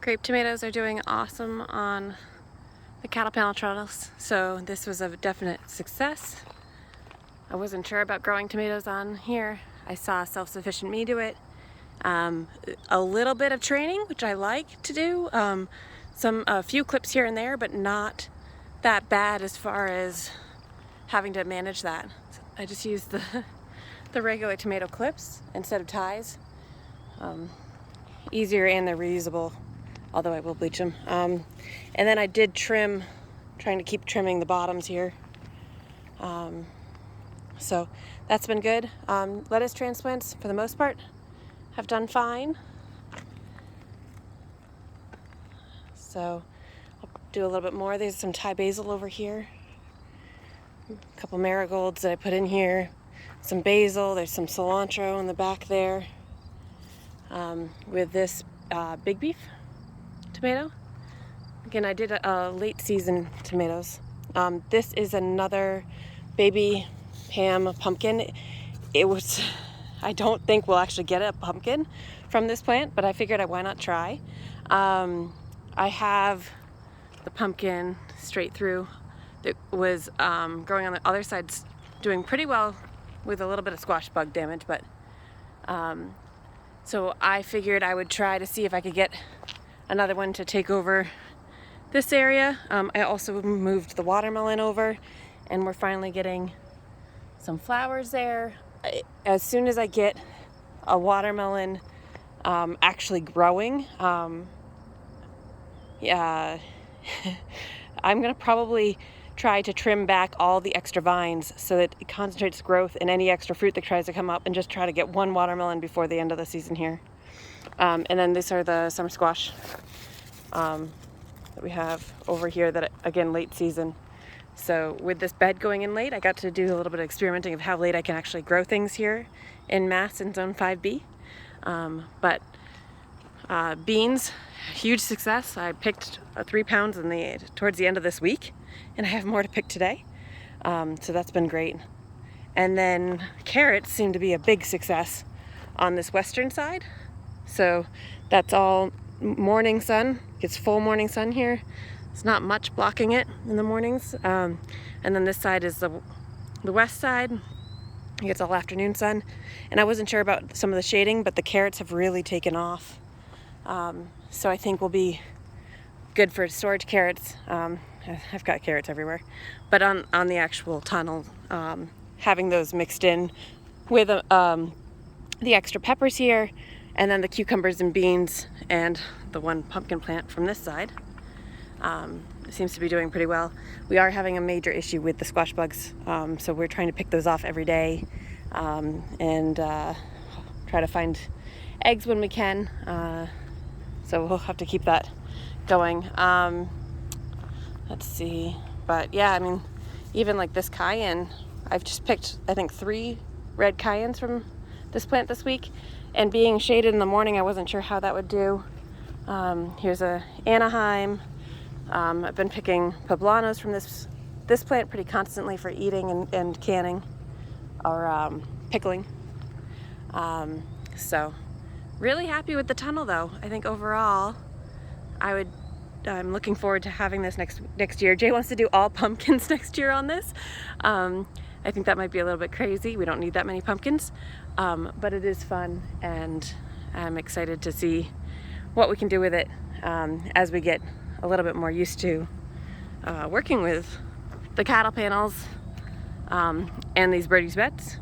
Grape tomatoes are doing awesome on the cattle panel trellis, so this was a definite success. I wasn't sure about growing tomatoes on here. I saw Self-Sufficient Me do it. A little bit of training, which I like to do. A few clips here and there, but not that bad as far as having to manage that. I just used the regular tomato clips instead of ties. Easier, and they're reusable, although I will bleach them. And then I did trim, trying to keep trimming the bottoms here. So that's been good. Lettuce transplants, for the most part, have done fine. So I'll do a little bit more. There's some Thai basil over here. A couple marigolds that I put in here. Some basil, there's some cilantro in the back there. With this big beef tomato. Again, I did late season tomatoes. This is another baby Pam pumpkin. I don't think we'll actually get a pumpkin from this plant, but I figured why not try. I have the pumpkin straight through that was growing on the other side, doing pretty well with a little bit of squash bug damage, but so I figured I would try to see if I could get another one to take over this area. I also moved the watermelon over, and we're finally getting some flowers there. As soon as I get a watermelon actually growing, yeah, I'm gonna probably try to trim back all the extra vines so that it concentrates growth in any extra fruit that tries to come up, and just try to get one watermelon before the end of the season here. And then these are the summer squash that we have over here that, again, late season. So with this bed going in late, I got to do a little bit of experimenting of how late I can actually grow things here in Mass in Zone 5B. But beans, huge success. I picked 3 pounds towards the end of this week, and I have more to pick today. So that's been great. And then carrots seem to be a big success on this western side. So that's all morning sun. It's full morning sun here. It's not much blocking it in the mornings. And then this side is the west side. It gets all afternoon sun. And I wasn't sure about some of the shading, but the carrots have really taken off. So I think will be good for storage carrots. I've got carrots everywhere. But on the actual tunnel, having those mixed in with the extra peppers here, and then the cucumbers and beans, and the one pumpkin plant from this side, it seems to be doing pretty well. We are having a major issue with the squash bugs, so we're trying to pick those off every day, and try to find eggs when we can. So we'll have to keep that going. Let's see. But yeah, I mean, even like this cayenne, I've just picked, I think, 3 red cayennes from this plant this week. And being shaded in the morning, I wasn't sure how that would do. Here's a Anaheim. I've been picking poblanos from this plant pretty constantly for eating and canning, or pickling. So really happy with the tunnel, though. I think overall, I'm looking forward to having this next year. Jay wants to do all pumpkins next year on this. I think that might be a little bit crazy. We don't need that many pumpkins, but it is fun, and I'm excited to see what we can do with it as we get a little bit more used to working with the cattle panels and these Birdies beds.